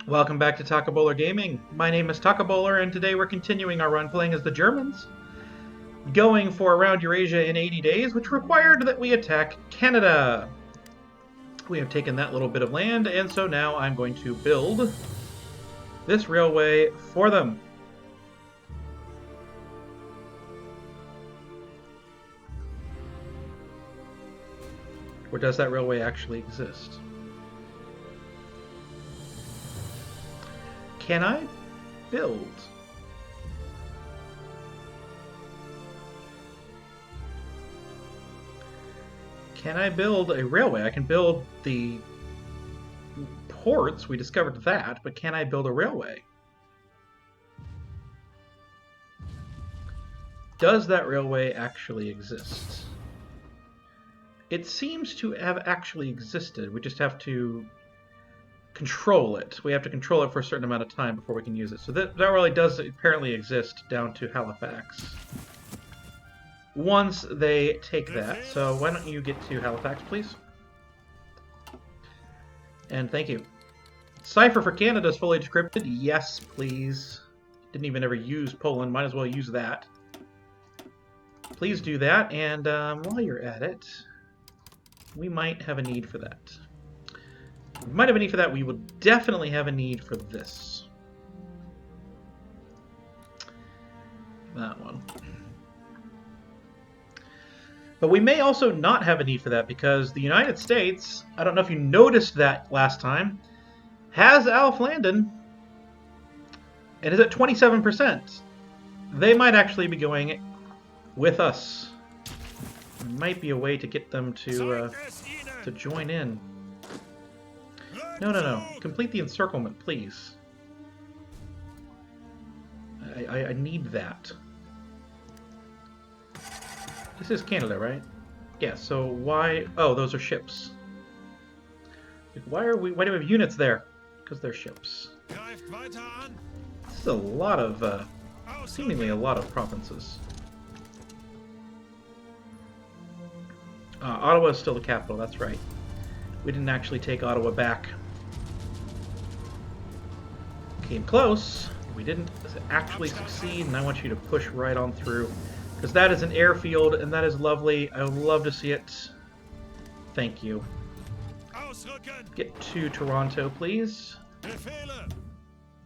Welcome back to Taco Bowler Gaming. My name is Taco Bowler, and today we're continuing our run playing as the Germans, going for Around Eurasia in 80 days, which required that we attack Canada. We have taken that little bit of land, and so now I'm going to build this railway for them. Or does that railway actually exist? Can I build? Can I build a railway? I can build the ports, we discovered that, but can I build a railway? Does that railway actually exist? It seems to have actually existed. We just have to control it. We have to control it for a certain amount of time before we can use it. So that really does apparently exist down to Halifax. Once they take that. So why don't you get to Halifax, please? And thank you. Cipher for Canada is fully decrypted. Yes, please. Didn't even ever use Poland. Might as well use that. Please do that. And while you're at it, we might have a need for that. We might have a need for that. We will definitely have a need for this. That one. But we may also not have a need for that because the United States, I don't know if you noticed that last time, has Alf Landon and is at 27%. They might actually be going with us. There might be a way to get them to join in. No. Complete the encirclement, please. I need that. This is Canada, right? Yeah, so why... Oh, those are ships. Why do we have units there? Because they're ships. This is a lot of... seemingly a lot of provinces. Ottawa is still the capital, that's right. We didn't actually take Ottawa back. Came close. We didn't actually succeed, and I want you to push right on through. Because that is an airfield, and that is lovely. I would love to see it. Thank you. Get to Toronto, please.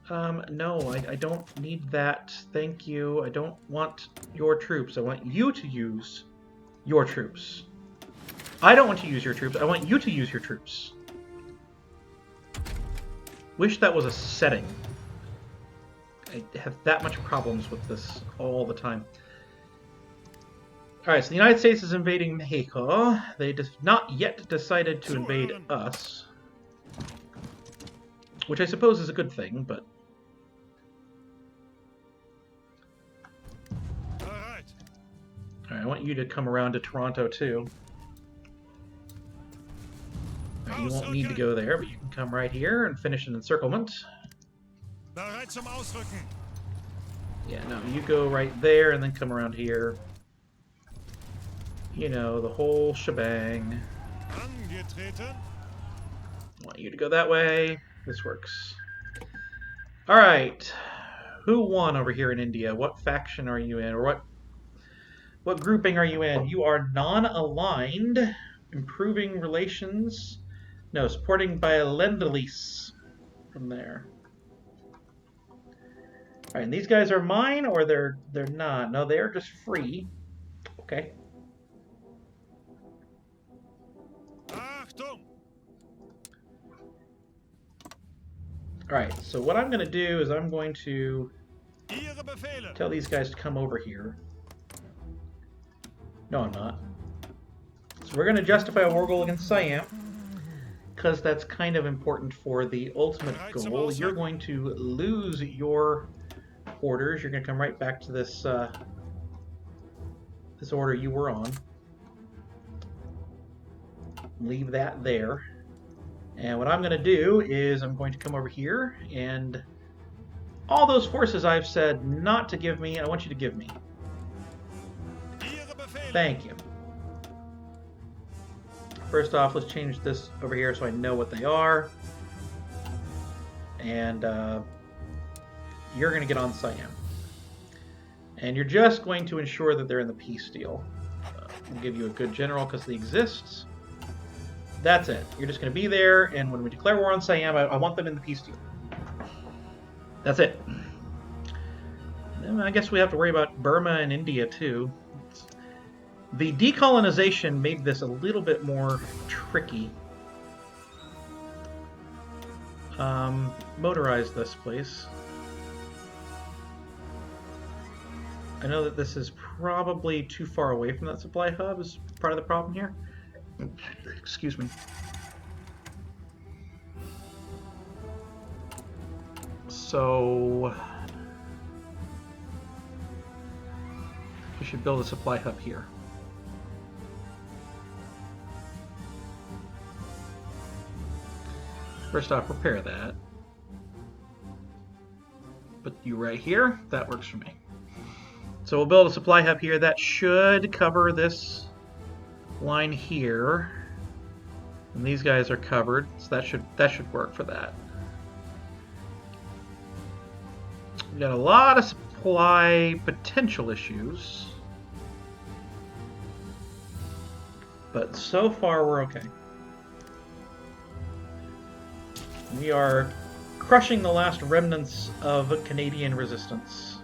No, I don't need that. Thank you. I don't want your troops. I want you to use your troops. I don't want to use your troops. I want you to use your troops. Wish that was a setting. I have that much problems with this all the time. Alright, so the United States is invading Mexico. They have not yet decided to invade us. Which I suppose is a good thing, but... Alright, I want you to come around to Toronto, too. Right, you won't need to go there, but you can come right here and finish an encirclement. Yeah, no, you go right there and then come around here. You know, the whole shebang. I want you to go that way. This works. Alright. Who won over here in India? What faction are you in? Or what grouping are you in? You are non-aligned. Improving relations. No, supporting by a Lend-Lease from there. Alright, and these guys are mine or they're not? No, they're just free. Okay. Alright, so what I'm going to do is I'm going to tell these guys to come over here. No, I'm not. So we're going to justify a war goal against Siam, because that's kind of important for the ultimate goal. You're going to lose your orders. You're going to come right back to this this order you were on. Leave that there. And what I'm going to do is I'm going to come over here, and all those forces I've said not to give me, I want you to give me. Thank you. First off, let's change this over here so I know what they are. and you're going to get on Siam. And you're just going to ensure that they're in the peace deal. I'll give you a good general because he exists. That's it. You're just going to be there, and when we declare war on Siam, I want them in the peace deal. That's it. And I guess we have to worry about Burma and India, too. The decolonization made this a little bit more tricky. Motorize this, please. I know that this is probably too far away from that supply hub is part of the problem here. Excuse me. So we should build a supply hub here. First off, repair that. Put you right here. That works for me. So we'll build a supply hub here. That should cover this line here. And these guys are covered, so that should work for that. We got a lot of supply potential issues. But so far we're okay. We are crushing the last remnants of Canadian resistance.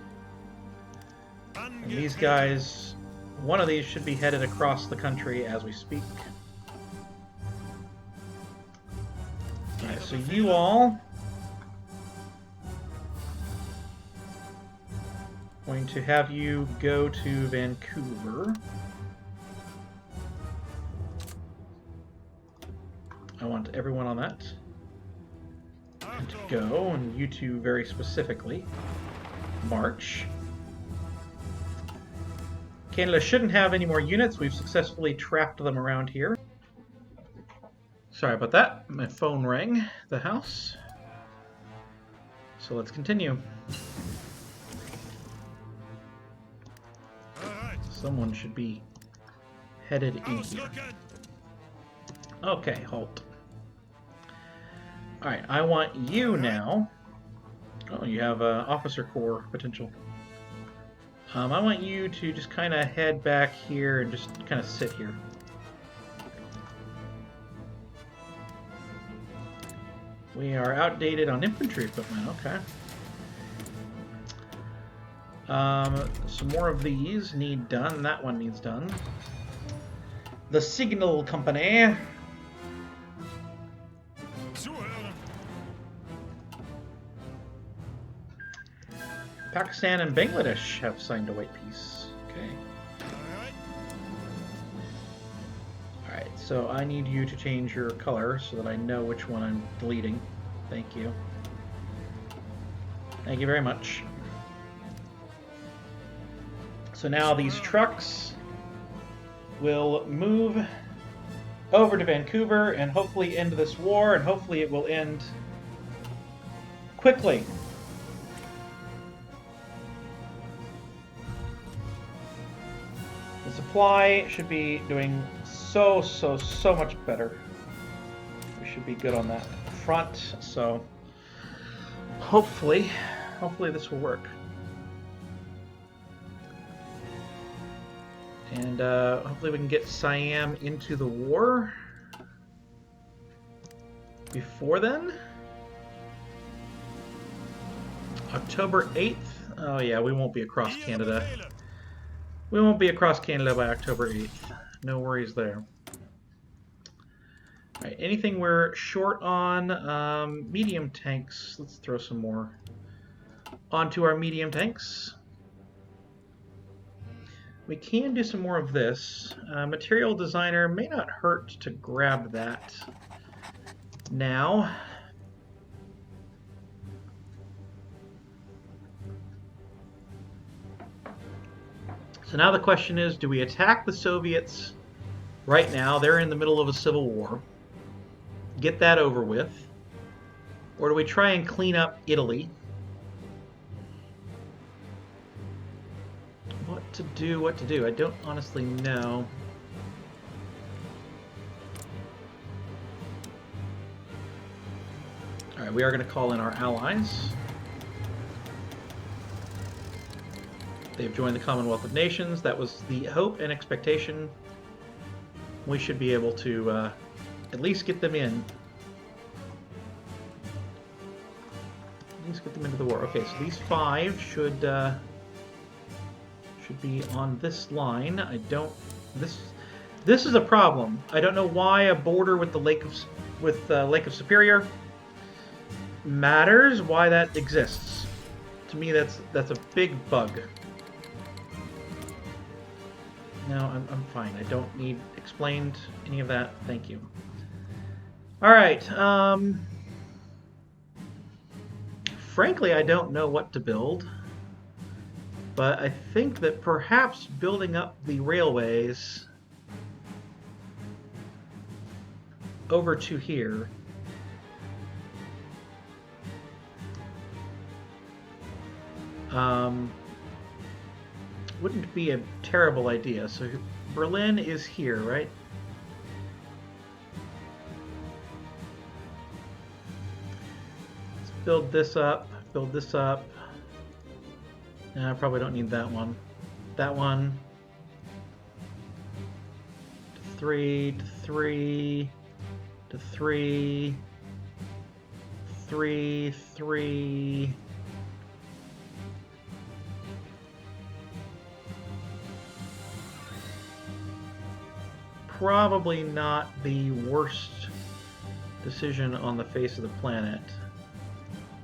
And these guys, one of these should be headed across the country as we speak. Alright, so you all going to have you go to Vancouver. I want everyone on that to go, and you two very specifically march. Canada shouldn't have any more units. We've successfully trapped them around here. Sorry about that. My phone rang the house. So let's continue. Someone should be headed in here. Okay, halt. Alright, I want you now. Oh, you have officer corps potential. I want you to just kind of head back here and just kind of sit here. We are outdated on infantry equipment, okay. Some more of these need done. That one needs done. The Signal Company. Pakistan and Bangladesh have signed a white peace. Okay. Alright, so I need you to change your color so that I know which one I'm deleting. Thank you. Thank you very much. So now these trucks will move over to Vancouver and hopefully end this war, and hopefully it will end quickly. The supply should be doing so much better. We should be good on that front, so hopefully this will work. And hopefully we can get Siam into the war before then. October 8th? Oh yeah, we won't be across Canada. We won't be across Canada by October 8th. No worries there. Alright, anything we're short on? Medium tanks. Let's throw some more onto our medium tanks. We can do some more of this. Material designer may not hurt to grab that now. So now the question is, do we attack the Soviets right now? They're in the middle of a civil war. Get that over with. Or do we try and clean up Italy? What to do? I don't honestly know. Alright, Alright, we are going to call in our allies. They've joined the Commonwealth of Nations. That was the hope and expectation. We should be able to at least get them in. At least get them into the war. Okay, so these 5 should be on this line. I don't... This is a problem. I don't know why a border with the Lake of Superior matters. Why that exists. To me, that's a big bug. No, I'm fine. I don't need explained any of that. Thank you. All right. Frankly, I don't know what to build. But I think that perhaps building up the railways over to here wouldn't be a terrible idea. So Berlin is here, right? Let's build this up, build this up. No, I probably don't need that one. That one. 3 to 3 to 3. 3, 3. Probably not the worst decision on the face of the planet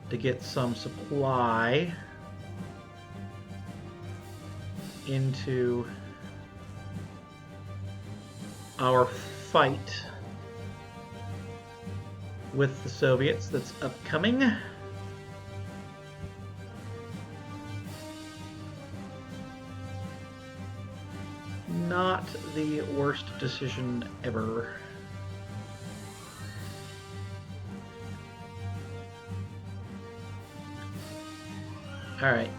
to get some supply into our fight with the Soviets that's upcoming. Not the worst decision ever. All right.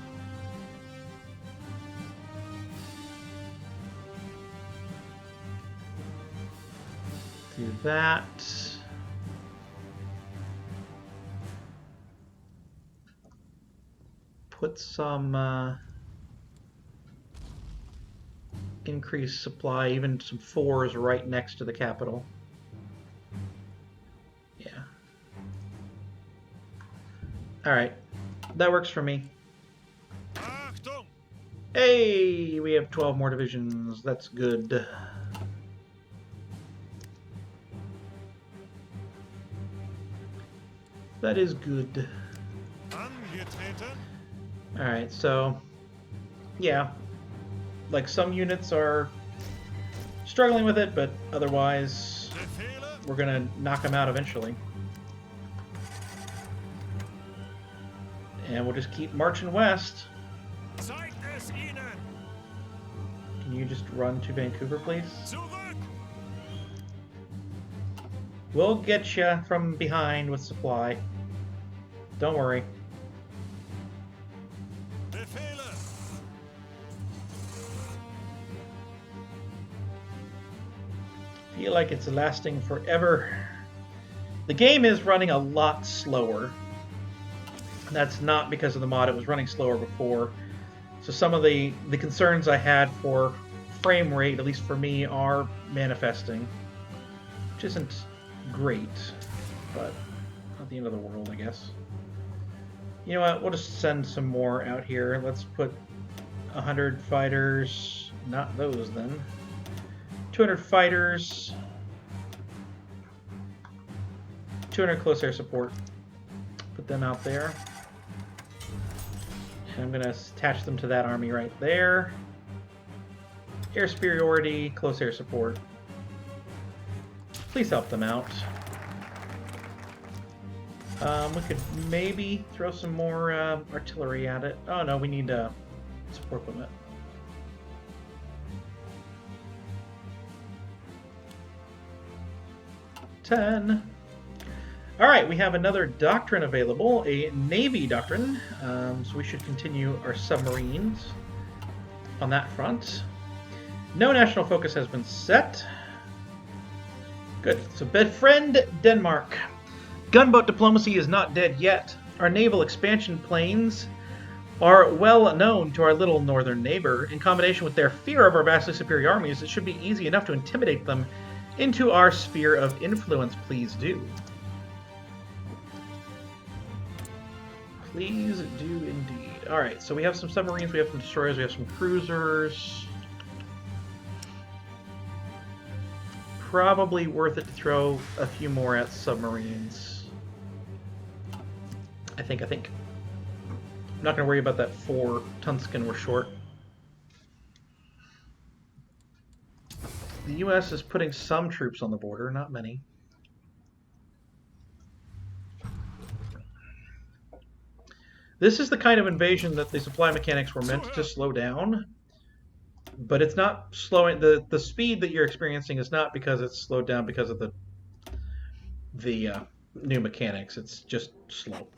Do that. Put some increased supply, even some 4s right next to the capital. Yeah. All right. That works for me. Hey, we have 12 more divisions. That's good. That is good. Alright, so yeah, like some units are struggling with it, but otherwise we're gonna knock them out eventually. And we'll just keep marching west. Can you just run to Vancouver, please? We'll get you from behind with supply. Don't worry. Feel like it's lasting forever. The game is running a lot slower. That's not because of the mod. It was running slower before. So some of the concerns I had for frame rate, at least for me, are manifesting. Which isn't great, but not the end of the world, I guess. You know what? We'll just send some more out here. Let's put 100 fighters. Not those, then. 200 fighters. 200 close air support. Put them out there. And I'm going to attach them to that army right there. Air superiority, close air support. Please help them out. We could maybe throw some more artillery at it. Oh no, we need support equipment. $10. All right, we have another doctrine available, a Navy doctrine. So we should continue our submarines on that front. No national focus has been set. Good. So befriend Denmark. Gunboat diplomacy is not dead yet. Our naval expansion planes are well known to our little northern neighbor. In combination with their fear of our vastly superior armies, it should be easy enough to intimidate them into our sphere of influence. Please do. Please do indeed. Alright, so we have some submarines, we have some destroyers, we have some cruisers. Probably worth it to throw a few more at submarines. I think. I'm not going to worry about that 4 Tunskin we're short. The U.S. is putting some troops on the border, not many. This is the kind of invasion that the supply mechanics were meant to slow down, but it's not slowing. The speed that you're experiencing is not because it's slowed down because of the new mechanics. It's just slow.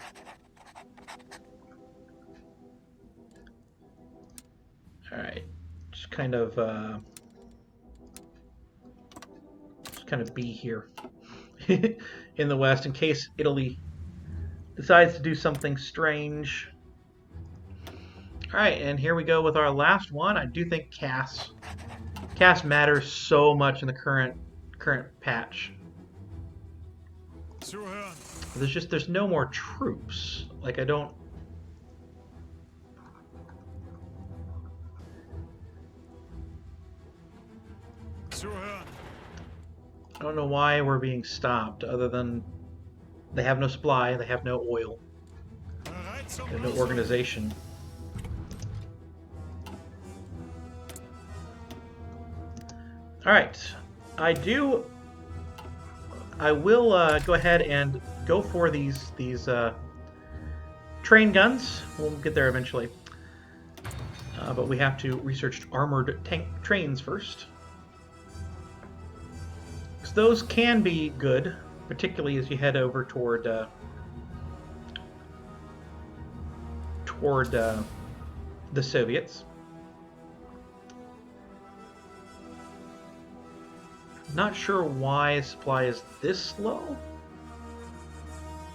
All right, just kind of be here in the west in case Italy decides to do something strange. All right, and here we go with our last one. I do think CAS matters so much in the current patch. There's no more troops. Like I don't know why we're being stopped, other than they have no supply, they have no oil, they have no organization. Alright, I will go ahead and go for these train guns. We'll get there eventually. But we have to research armored tank trains first. Because those can be good, particularly as you head over toward the Soviets. Not sure why supply is this low.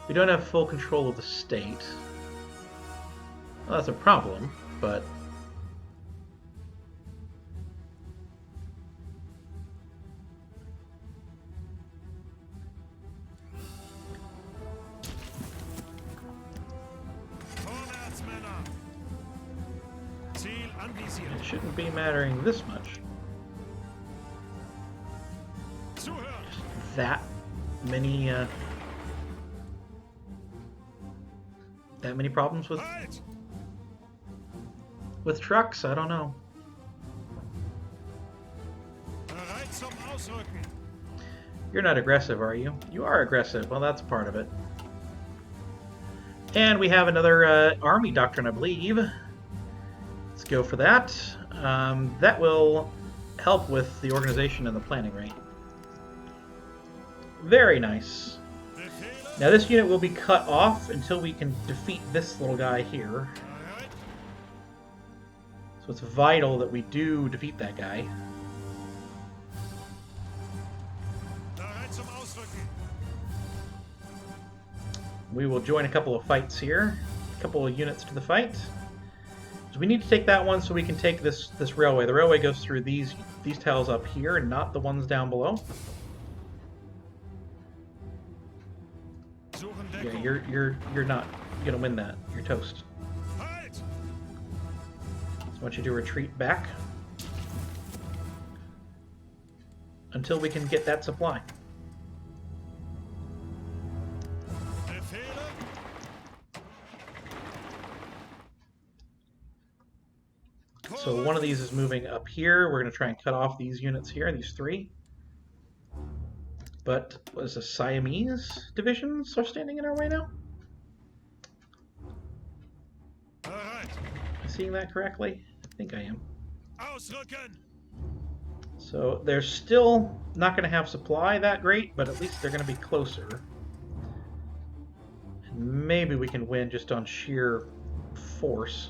We don't have full control of the state. Well, that's a problem, but it shouldn't be mattering this much. Just that many problems with trucks? I don't know. You're not aggressive, are you? You are aggressive. Well, that's part of it. And we have another army doctrine, I believe. Let's go for that. That will help with the organization and the planning rate. Very nice. Now this unit will be cut off until we can defeat this little guy here. So it's vital that we do defeat that guy. We will join a couple of fights here. A couple of units to the fight. So we need to take that one so we can take this railway. The railway goes through these tiles up here and not the ones down below. Yeah, you're not gonna win that. You're toast. So I want you to retreat back until we can get that supply. So one of these is moving up here. We're going to try and cut off these units here, these 3. But what is the Siamese divisions are standing in our way now? Am I seeing that correctly? I think I am. So they're still not going to have supply that great, but at least they're going to be closer. And maybe we can win just on sheer force.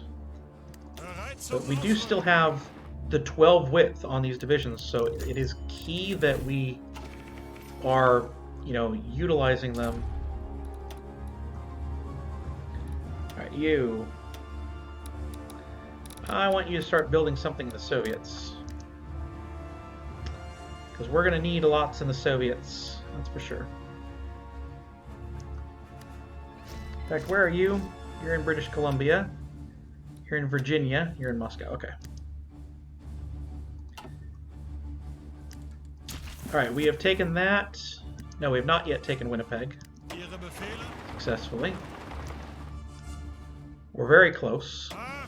But we do still have the 12 width on these divisions, so it is key that we are, utilizing them Alright, you. I want you to start building something in the Soviets. Because we're going to need lots in the Soviets, that's for sure. In fact, where are you? You're in British Columbia. You're in Virginia. You're in Moscow. Okay. Alright, we have taken that. No, we have not yet taken Winnipeg. Successfully. We're very close. I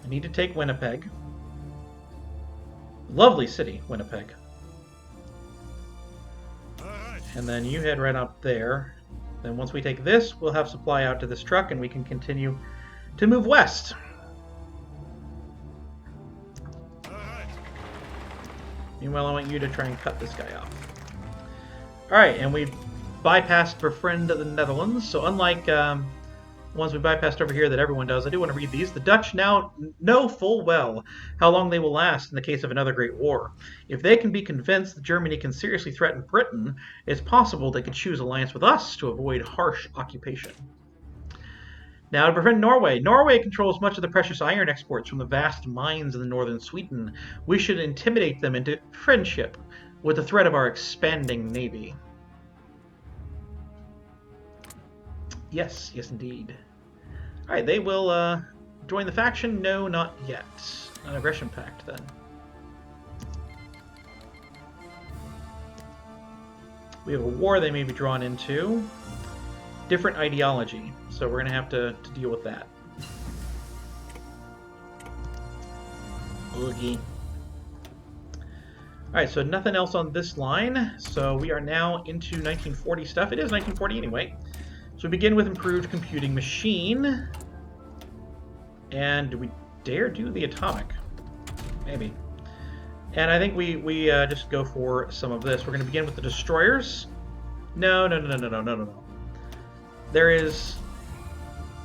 need to take Winnipeg. Lovely city, Winnipeg. And then you head right up there. Then once we take this, we'll have supply out to this truck and we can continue to move west. Meanwhile, I want you to try and cut this guy off. Alright, and we bypassed befriend the Netherlands. So unlike ones we bypassed over here that everyone does, I do want to read these. The Dutch now know full well how long they will last in the case of another great war. If they can be convinced that Germany can seriously threaten Britain, it's possible they could choose alliance with us to avoid harsh occupation. Now, to befriend Norway. Norway controls much of the precious iron exports from the vast mines in the northern Sweden. We should intimidate them into friendship with the threat of our expanding navy. Yes, yes indeed. Alright, they will join the faction? No, not yet. An aggression pact, then. We have a war they may be drawn into. Different ideology, so we're going to have to deal with that. Oogie. Alright, so nothing else on this line, so we are now into 1940 stuff. It is 1940 anyway. So we begin with improved computing machine. And do we dare do the atomic? Maybe. And I think we just go for some of this. We're going to begin with the destroyers. No. There is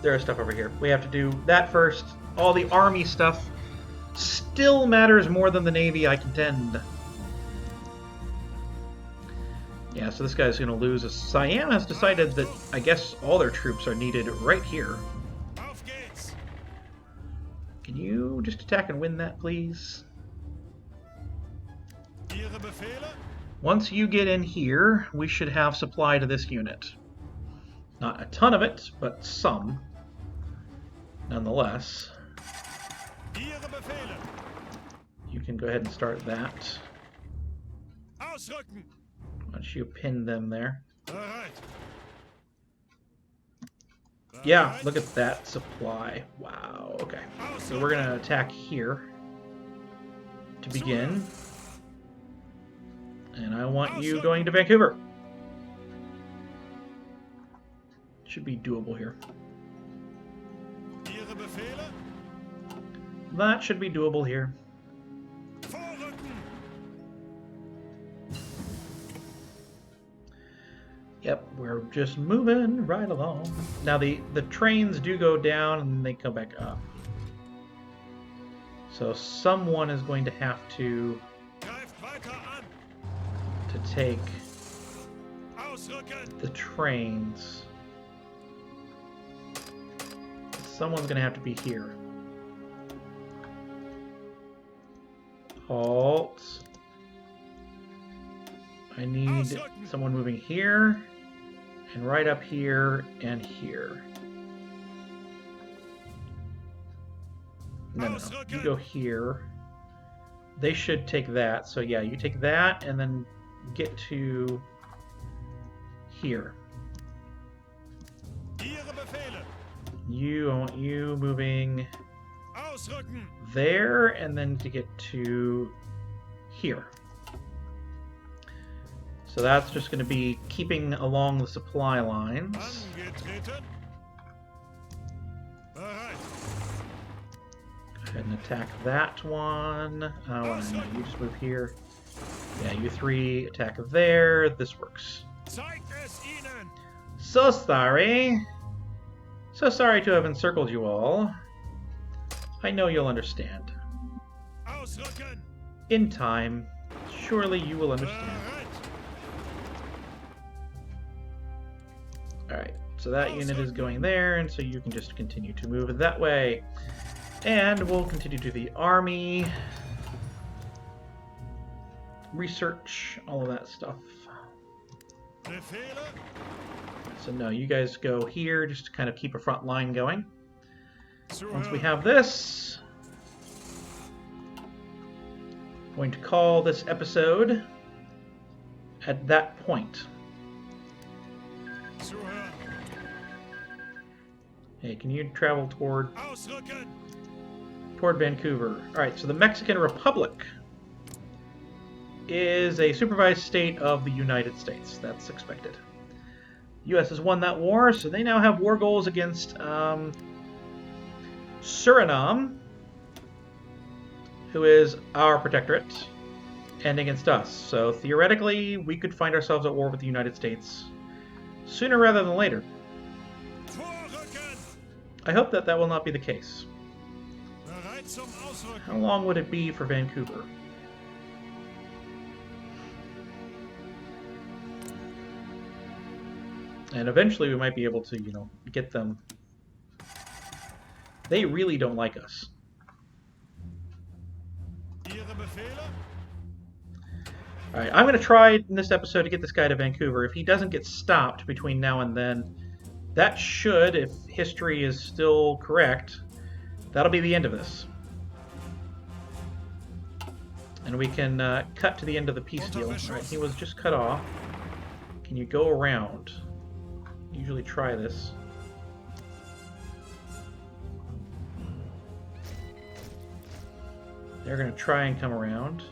stuff over here. We have to do that first. All the army stuff still matters more than the navy, I contend. Yeah, so this guy's going to lose. Siam has decided that, I guess, all their troops are needed right here. Can you just attack and win that, please? Once you get in here, we should have supply to this unit. Not a ton of it, but some. Nonetheless. You can go ahead and start that. Why don't you pin them there? Yeah, look at that supply. Wow, okay. So we're going to attack here to begin. And I want you going to Vancouver. Should be doable here. That should be doable here. Yep, we're just moving right along. Now the trains do go down and they come back up. So someone is going to have to take the trains. Someone's going to have to be here. Halt. I need someone moving here, and right up here, and here. No. You go here. They should take that. So yeah, you take that, and then get to here. I want you moving there, and then to get to here. So that's just going to be keeping along the supply lines. Go ahead and attack that one. Oh, no, you just move here. Yeah, you three attack there. This works. So sorry. So sorry to have encircled you all. I know you'll understand. In time, surely you will understand. Alright, So that unit is going there, and so you can just continue to move that way. And we'll continue to the army. Research, all of that stuff. So no, you guys go here just to kind of keep a front line going. Once we have this, I'm going to call this episode at that point. Hey, can you travel toward Vancouver? Alright, so the Mexican Republic is a supervised state of the United States. That's expected. The U.S. has won that war, so they now have war goals against Suriname, who is our protectorate, and against us. So theoretically, we could find ourselves at war with the United States sooner rather than later. I hope that that will not be the case. How long would it be for Vancouver? And eventually we might be able to, you know, get them. They really don't like us. Alright, I'm going to try in this episode to get this guy to Vancouver. If he doesn't get stopped between now and then, that should, if history is still correct, that'll be the end of this. And we can cut to the end of the peace deal. Alright, he was just cut off. Can you go around? Usually try this. They're going to try and come around.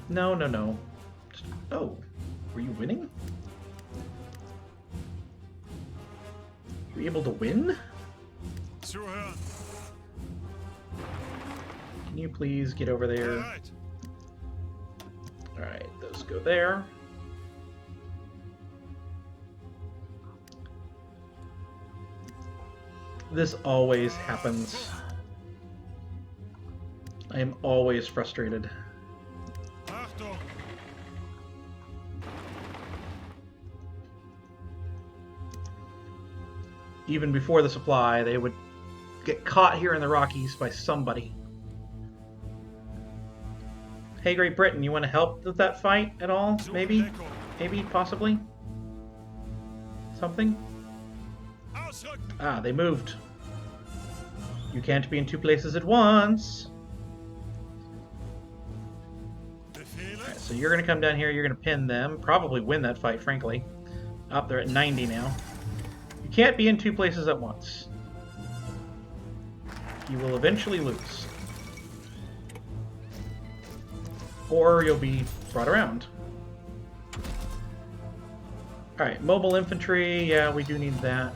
No, no, no. Oh, were you winning? Were you able to win? Can you please get over there? Alright, those go there. This always happens. I am always frustrated. Even before the supply, they would get caught here in the Rockies by somebody. Hey, Great Britain, you want to help with that fight at all? Maybe? Maybe? Possibly? Something? Ah, they moved. You can't be in two places at once. Alright, so you're going to come down here, you're going to pin them. Probably win that fight, frankly. Up, they're at 90 now. You can't be in two places at once. You will eventually lose. Or you'll be brought around. Alright, mobile infantry, yeah, we do need that.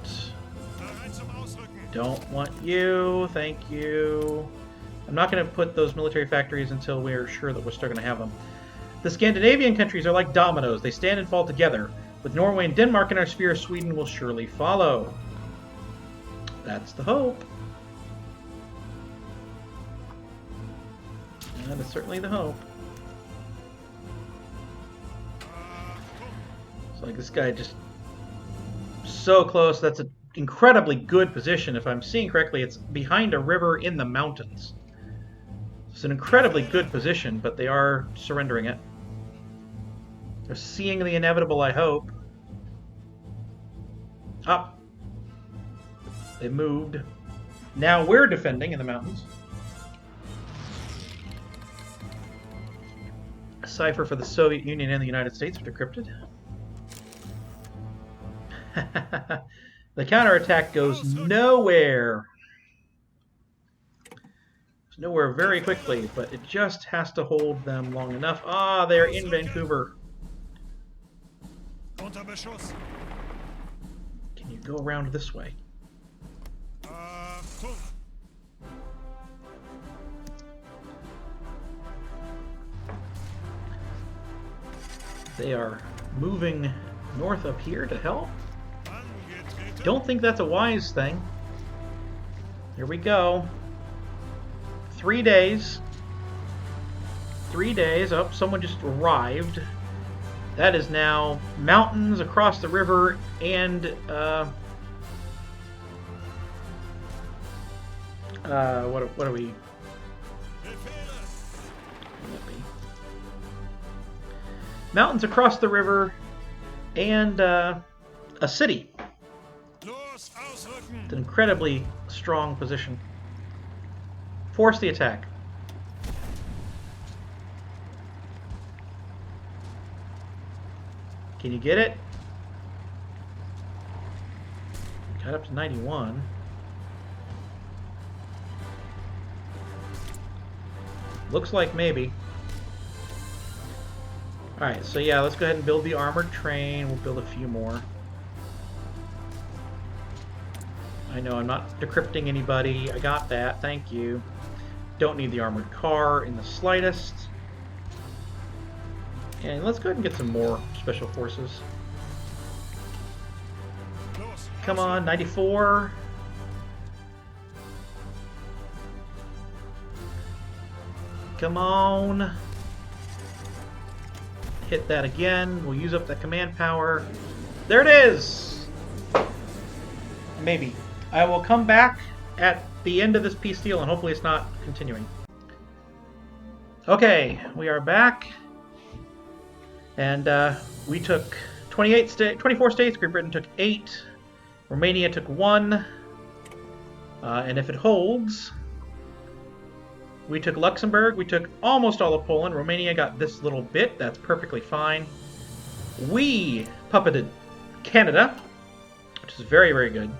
Don't want you, thank you. I'm not going to put those military factories until we're sure that we're still going to have them. The Scandinavian countries are like dominoes. They stand and fall together. With Norway and Denmark in our sphere, Sweden will surely follow. That's the hope. That is certainly the hope. So like this guy just so close. That's an incredibly good position. If I'm seeing correctly, it's behind a river in the mountains. It's an incredibly good position, but they are surrendering it. They're seeing the inevitable, I hope. Up. They moved. Now we're defending in the mountains. A cipher for the Soviet Union and the United States are decrypted. The counterattack goes nowhere. It's nowhere very quickly, but it just has to hold them long enough. Ah, they're in Vancouver. Can you go around this way? They are moving north up here to help. Don't think that's a wise thing. Here we go. 3 days. 3 days. Oh, someone just arrived. That is now mountains across the river and what are we? Mountains across the river and a city. It's an incredibly strong position. Force the attack. Can you get it? Got up to 91. Looks like maybe. Alright, so yeah, let's go ahead and build the armored train. We'll build a few more. I know I'm not decrypting anybody. I got that. Thank you. Don't need the armored car in the slightest. And let's go ahead and get some more special forces. Come on, 94. Come on. Hit that again. We'll use up the command power. There it is! Maybe. I will come back at the end of this peace deal, and hopefully it's not continuing. Okay, we are back. And we took 24 states. Great Britain took 8. Romania took 1. And if it holds, we took Luxembourg. We took almost all of Poland. Romania got this little bit. That's perfectly fine. We puppeted Canada, which is very, very good.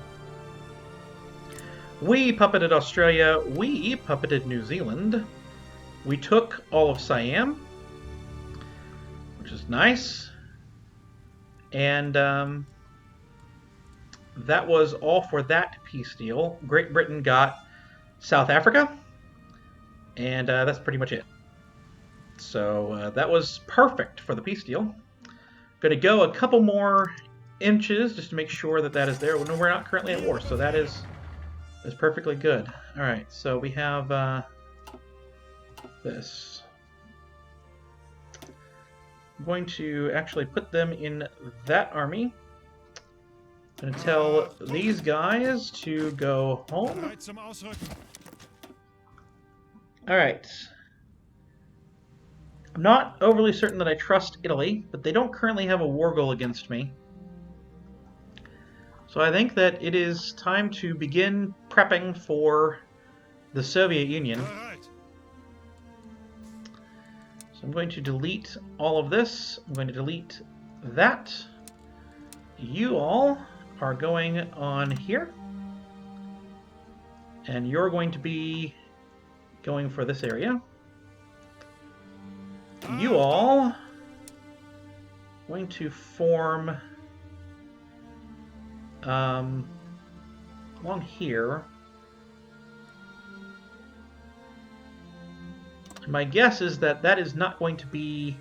We puppeted Australia. We puppeted New Zealand. We took all of Siam, which is nice. And that was all for that peace deal. Great Britain got South Africa, and that's pretty much it. So that was perfect for the peace deal. Going to go a couple more inches just to make sure that that is there. No, we're not currently at war, so that is perfectly good. All right, so we have this. I'm going to actually put them in that army. I'm going to tell these guys to go home. Alright. I'm not overly certain that I trust Italy, but they don't currently have a war goal against me. So I think that it is time to begin prepping for the Soviet Union. I'm going to delete all of this. I'm going to delete that. You all are going on here. And you're going to be going for this area. You all going to form along here. My guess is that that is not going to be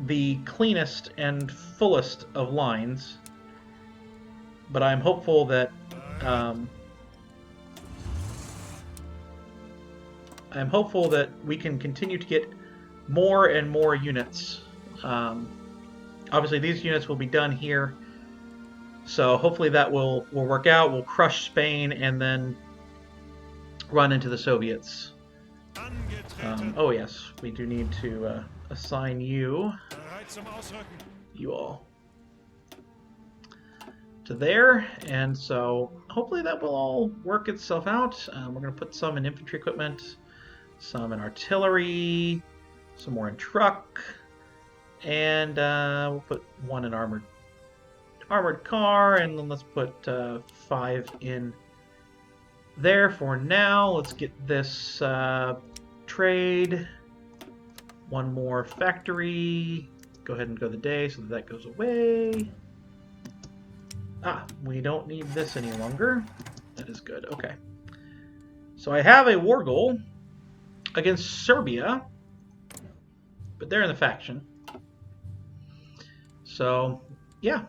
the cleanest and fullest of lines, but I'm hopeful that we can continue to get more and more units. Obviously, these units will be done here, so hopefully that will work out. We'll crush Spain and then run into the Soviets. Oh yes, we do need to assign you all to there, and so hopefully that will all work itself out. We're going to put some in infantry equipment, some in artillery, some more in truck, and we'll put 1 in armored car, and then let's put 5 in there for now. Let's get this trade. 1 more factory. Go ahead and go the day so that goes away. Ah, we don't need this any longer. That is good. Okay. So I have a war goal against Serbia, but they're in the faction. So, yeah.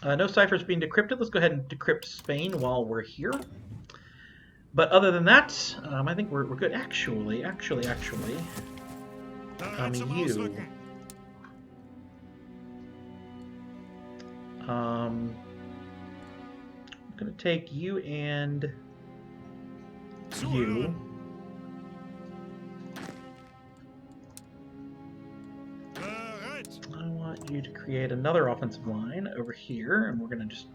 No ciphers being decrypted. Let's go ahead and decrypt Spain while we're here. But other than that, I think we're good. Actually, you. I'm going to take you and you. I want you to create another offensive line over here, and we're going to just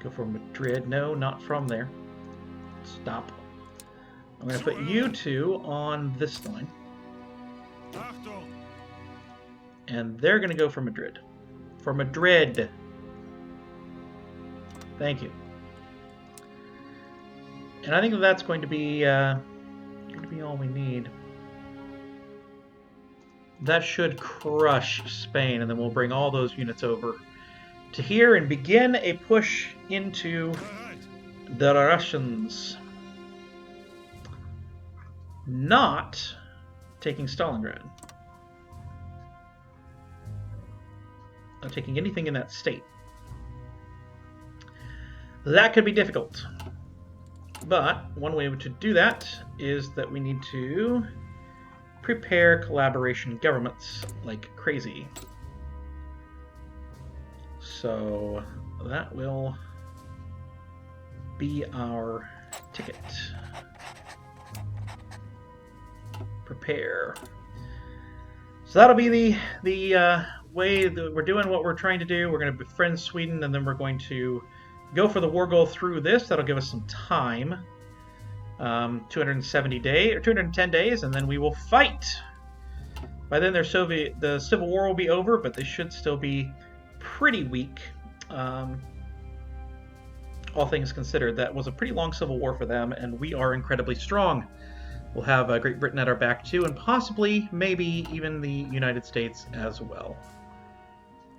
go for Madrid. No, not from there. Stop. I'm going to put you two on this line. And they're going to go for Madrid. For Madrid. Thank you. And I think that's going to be all we need. That should crush Spain, and then we'll bring all those units over to here and begin a push into the Russians. Not taking Stalingrad. Not taking anything in that state. That could be difficult. But one way to do that is that we need to prepare collaboration governments like crazy. So that will be our ticket. Prepare. So that'll be the way that we're doing what we're trying to do. We're going to befriend Sweden, and then we're going to go for the war goal through this. That'll give us some time. 270 days or 210 days, and then we will fight. By then, the Civil War will be over, but they should still be pretty weak. All things considered, that was a pretty long Civil War for them, and we are incredibly strong. We'll have Great Britain at our back too, and possibly, maybe even the United States as well.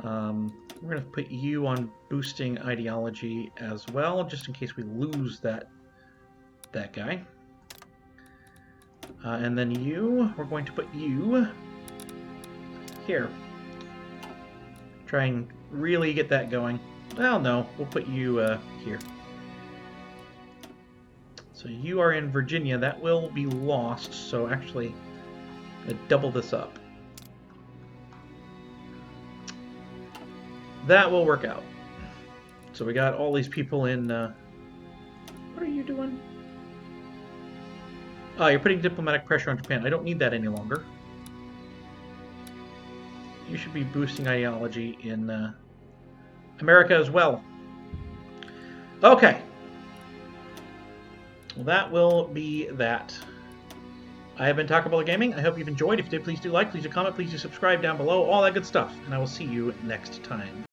We're going to put you on boosting ideology as well, just in case we lose that guy. And then we're going to put you here. Try and really get that going. Well, no, we'll put you here. So you are in Virginia. That will be lost, so actually, I'm going to double this up. That will work out. So we got all these people in... what are you doing? Oh, you're putting diplomatic pressure on Japan. I don't need that any longer. You should be boosting ideology in America as well. Okay. Well, that will be that. I have been Taco Bell Gaming. I hope you've enjoyed. If you did, please do like, please do comment, please do subscribe down below, all that good stuff. And I will see you next time.